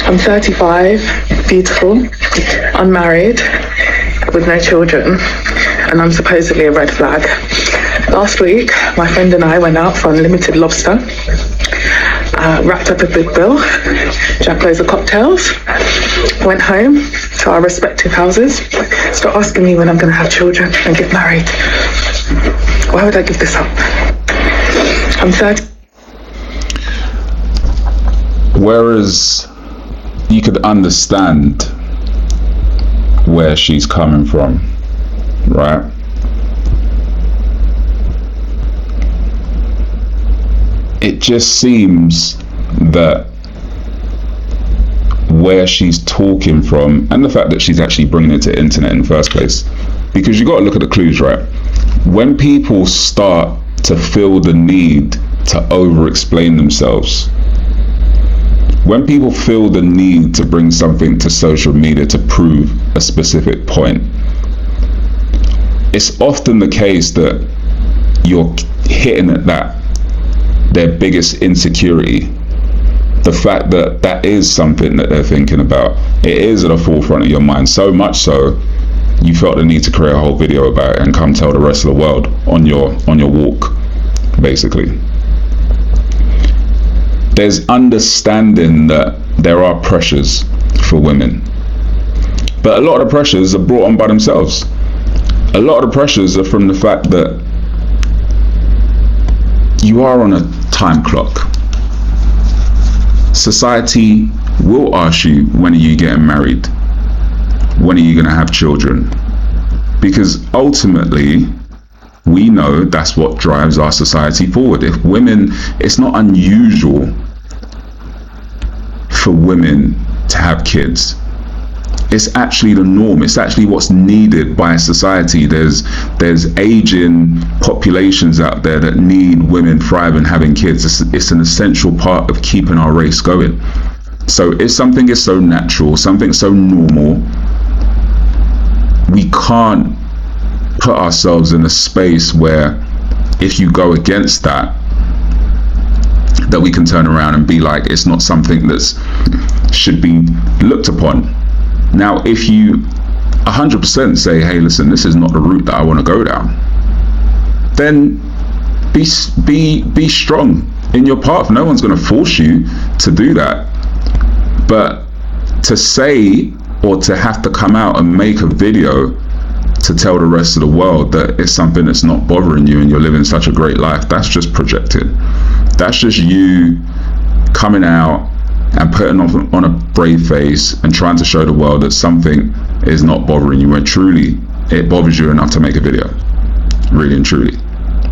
I'm 35, beautiful, unmarried, with no children, and I'm supposedly a red flag. Last week, my friend and I went out for unlimited lobster, racked up a big bill, drank loads of cocktails, went home to our respective houses, start asking me when I'm going to have children and get married. Why would I give this up? I'm 30. Whereas you could understand where she's coming from, right? It just seems that where she's talking from, and the fact that she's actually bringing it to internet in the first place, because you got to look at the clues, right? When people start to feel the need to over-explain themselves, when people feel the need to bring something to social media to prove a specific point, it's often the case that you're hitting at their biggest insecurity. The fact that that is something that they're thinking about. It is at the forefront of your mind, so much so you felt the need to create a whole video about it and come tell the rest of the world on your walk, basically. There's understanding that there are pressures for women, but a lot of the pressures are brought on by themselves. A lot of the pressures are from the fact that you are on a time clock. Society will ask you, when are you getting married? When are you going to have children? Because ultimately, we know that's what drives our society forward. If women, it's not unusual for women to have kids. It's actually the norm. It's actually what's needed by society. There's aging populations out there that need women thriving, having kids. It's an essential part of keeping our race going. So if something is so natural, something so normal, we can't put ourselves in a space where if you go against that we can turn around and be like, it's not something that's should be looked upon. Now, if you 100% say, hey, listen, this is not the route that I want to go down, then be strong in your path. No one's going to force you to do that. But to say, or to have to come out and make a video to tell the rest of the world that it's something that's not bothering you and you're living such a great life, that's just projected. That's just you coming out and putting on a brave face and trying to show the world that something is not bothering you when truly it bothers you enough to make a video. Really and truly.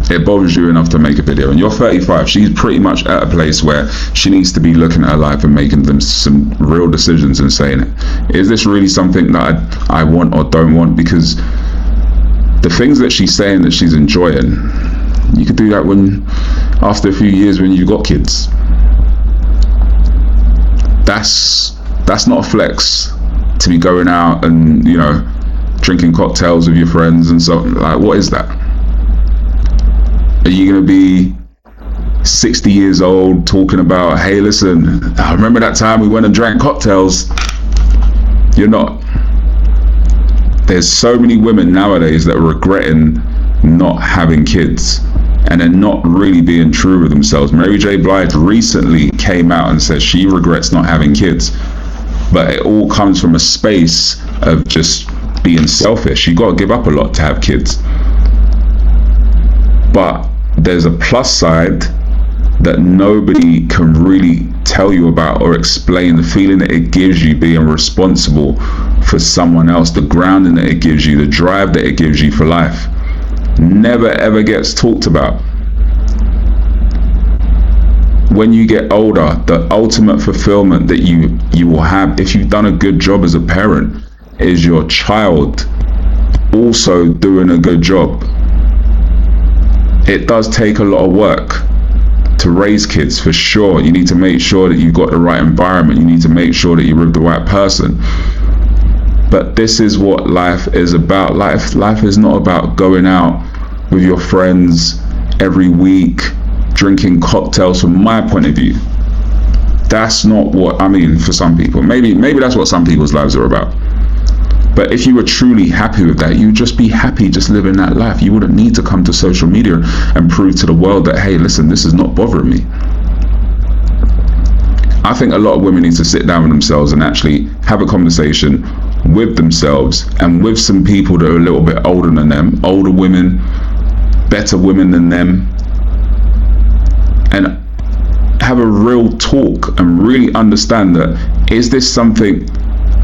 It bothers you enough to make a video. And you're 35. She's pretty much at a place where she needs to be looking at her life and making them some real decisions and saying, is this really something that I want or don't want? Because the things that she's saying that she's enjoying, you could do that when after a few years when you've got kids. That's not a flex to be going out and, you know, drinking cocktails with your friends and so, like, what is that? Are you going to be 60 years old talking about, hey, listen, I remember that time we went and drank cocktails? You're not. There's so many women nowadays that are regretting not having kids, and they're not really being true with themselves. Mary J. Blige recently came out and said she regrets not having kids, but it all comes from a space of just being selfish. You got to give up a lot to have kids. But there's a plus side that nobody can really tell you about or explain. The feeling that it gives you being responsible for someone else, the grounding that it gives you, the drive that it gives you for life, never ever gets talked about. When you get older, the ultimate fulfillment that you will have if you've done a good job as a parent is your child also doing a good job. It does take a lot of work to raise kids, for sure. You need to make sure that you've got the right environment. You need to make sure that you're with the right person. But this is what life is about. Life is not about going out with your friends every week, drinking cocktails, from my point of view. That's not what, I mean, for some people. Maybe that's what some people's lives are about. But if you were truly happy with that, you'd just be happy just living that life. You wouldn't need to come to social media and prove to the world that, hey, listen, this is not bothering me. I think a lot of women need to sit down with themselves and actually have a conversation with themselves and with some people that are a little bit older than them, older women, better women than them, and have a real talk and really understand that, is this something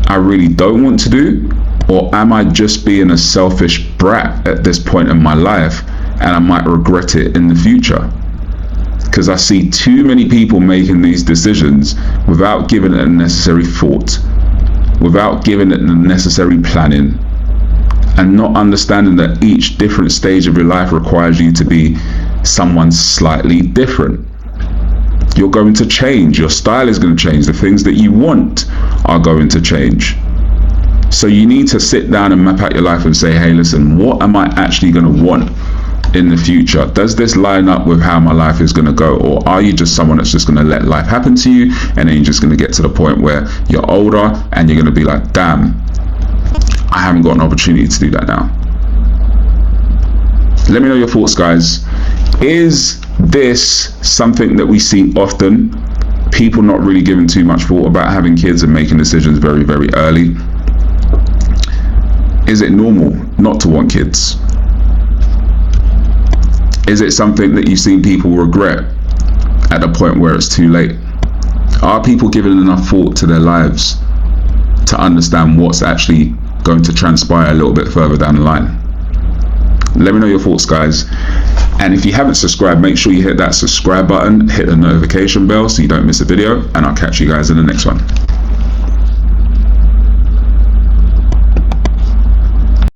I really don't want to do, or am I just being a selfish brat at this point in my life and I might regret it in the future? Because I see too many people making these decisions without giving it a necessary thought, without giving it the necessary planning, and not understanding that each different stage of your life requires you to be someone slightly different. You're going to change. Your style is going to change. The things that you want are going to change. So you need to sit down and map out your life and say, hey, listen, what am I actually going to want in the future? Does this line up with how my life is going to go? Or are you just someone that's just going to let life happen to you, and then you're just going to get to the point where you're older and you're going to be like, damn, I haven't got an opportunity to do that now. Let me know your thoughts, guys. Is this something that we see often? People not really giving too much thought about having kids and making decisions very, very early. Is it normal not to want kids? Is it something that you've seen people regret at the point where it's too late? Are people giving enough thought to their lives to understand what's actually going to transpire a little bit further down the line? Let me know your thoughts, guys. And if you haven't subscribed, make sure you hit that subscribe button, hit the notification bell so you don't miss a video, and I'll catch you guys in the next one.